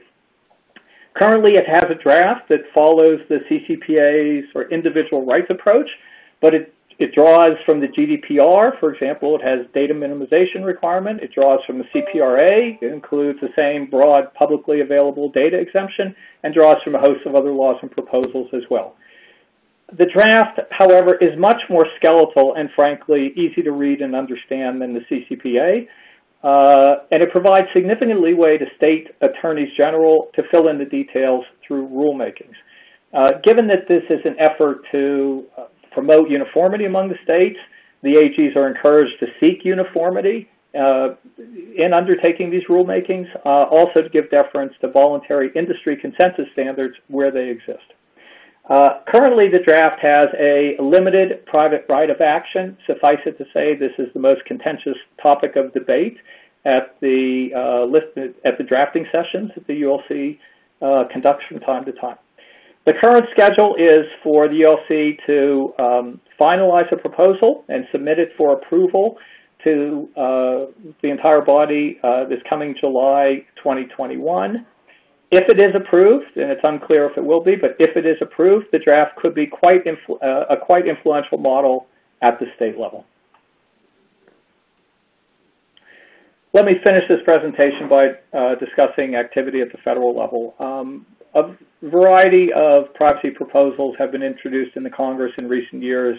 Currently, it has a draft that follows the CCPA's or individual rights approach, but it draws from the GDPR. For example, it has data minimization requirement. It draws from the CPRA. It includes the same broad publicly available data exemption, and draws from a host of other laws and proposals as well. The draft, however, is much more skeletal and, frankly, easy to read and understand than the CCPA, and it provides significant leeway to state attorneys general to fill in the details through rulemakings. Given that this is an effort to promote uniformity among the states, the AGs are encouraged to seek uniformity in undertaking these rulemakings, also to give deference to voluntary industry consensus standards where they exist. Currently, the draft has a limited private right of action. Suffice it to say, this is the most contentious topic of debate at the drafting sessions that the ULC conducts from time to time. The current schedule is for the ULC to finalize a proposal and submit it for approval to the entire body this coming July 2021. If it is approved, and it's unclear if it will be, but if it is approved, the draft could be a quite influential model at the state level. Let me finish this presentation by discussing activity at the federal level. A variety of privacy proposals have been introduced in the Congress in recent years,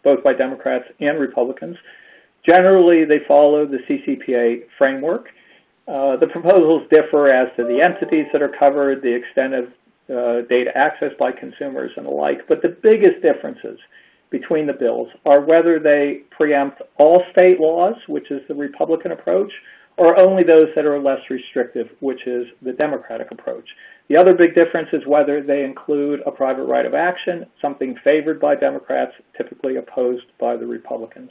both by Democrats and Republicans. Generally, they follow the CCPA framework. The proposals differ as to the entities that are covered, the extent of data access by consumers, and the like, but the biggest differences between the bills are whether they preempt all state laws, which is the Republican approach, or only those that are less restrictive, which is the Democratic approach. The other big difference is whether they include a private right of action, something favored by Democrats, typically opposed by the Republicans.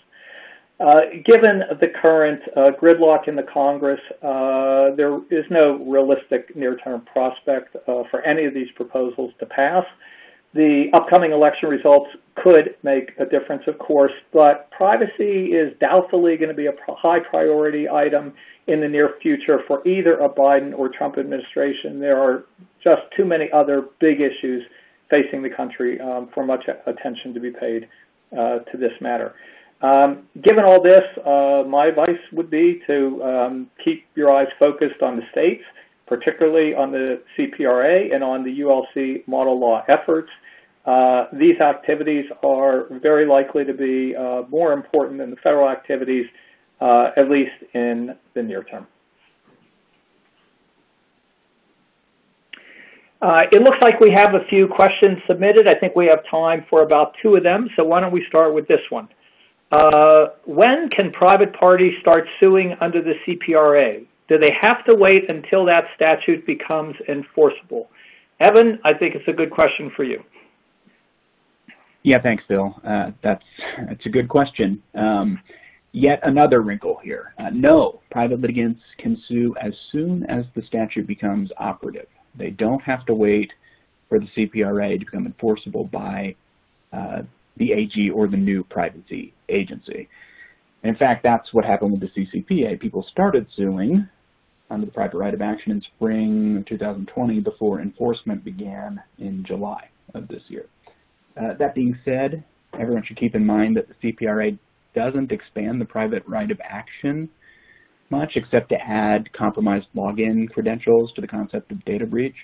Given the current gridlock in the Congress, there is no realistic near-term prospect for any of these proposals to pass. The upcoming election results could make a difference, of course, but privacy is doubtfully going to be a high priority item in the near future for either a Biden or Trump administration. There are just too many other big issues facing the country for much attention to be paid to this matter. Given all this, my advice would be to keep your eyes focused on the states, particularly on the CPRA and on the ULC model law efforts. These activities are very likely to be more important than the federal activities, at least in the near term. It looks like we have a few questions submitted. I think we have time for about 2 of them, so why don't we start with this one. When can private parties start suing under the CPRA? Do they have to wait until that statute becomes enforceable? Evan, I think it's a good question for you. Yeah, thanks, Phil. That's a good question. Yet another wrinkle here. No, private litigants can sue as soon as the statute becomes operative. They don't have to wait for the CPRA to become enforceable by the AG or the new privacy agency. And in fact, that's what happened with the CCPA. People started suing under the private right of action in spring 2020 before enforcement began in July of this year. That being said, everyone should keep in mind that the CPRA doesn't expand the private right of action much, except to add compromised login credentials to the concept of data breach.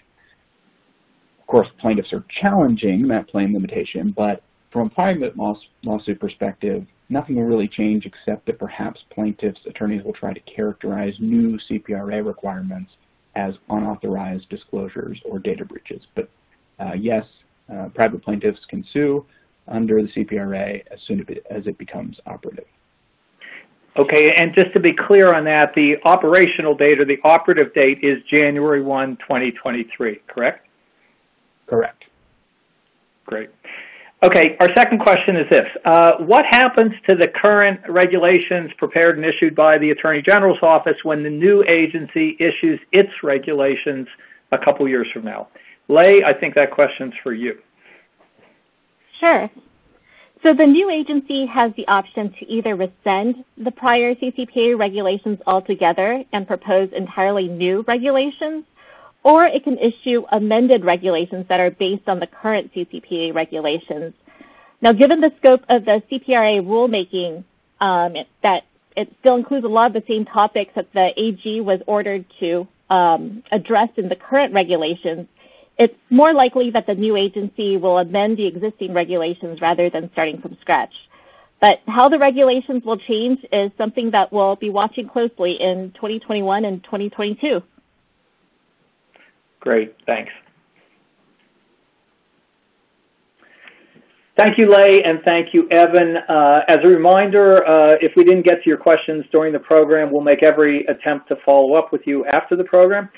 Of course, plaintiffs are challenging that plain limitation, but from a private lawsuit perspective, nothing will really change except that perhaps plaintiffs' attorneys will try to characterize new CPRA requirements as unauthorized disclosures or data breaches. But yes, private plaintiffs can sue under the CPRA as soon as it becomes operative. Okay, and just to be clear on that, the operational date or the operative date is January 1, 2023, correct? Correct. Great. Okay, our second question is this. What happens to the current regulations prepared and issued by the Attorney General's office when the new agency issues its regulations a couple years from now? Leigh, I think that question's for you. Sure. So the new agency has the option to either rescind the prior CCPA regulations altogether and propose entirely new regulations, or it can issue amended regulations that are based on the current CCPA regulations. Now, given the scope of the CPRA rulemaking, that it still includes a lot of the same topics that the AG was ordered to address in the current regulations, it's more likely that the new agency will amend the existing regulations rather than starting from scratch. But how the regulations will change is something that we'll be watching closely in 2021 and 2022. Great, thanks. Thank you, Leigh, and thank you, Evan. As a reminder, if we didn't get to your questions during the program, we'll make every attempt to follow up with you after the program.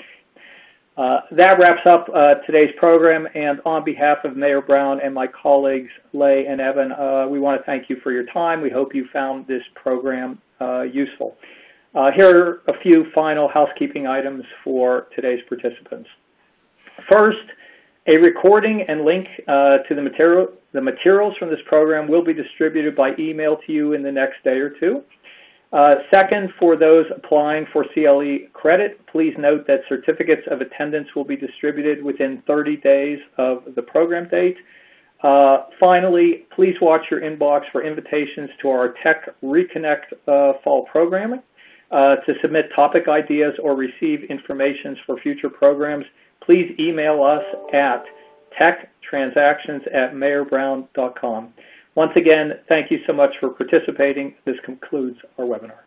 That wraps up today's program, and on behalf of Mayor Brown and my colleagues, Leigh and Evan, we want to thank you for your time. We hope you found this program useful. Here are a few final housekeeping items for today's participants. First, A recording and link to the materials from this program will be distributed by email to you in the next day or two. Second, for those applying for CLE credit, please note that certificates of attendance will be distributed within 30 days of the program date. Finally, please watch your inbox for invitations to our Tech Reconnect fall programming. To submit topic ideas or receive information for future programs, please email us at techtransactions@mayorbrown.com. Once again, thank you so much for participating. This concludes our webinar.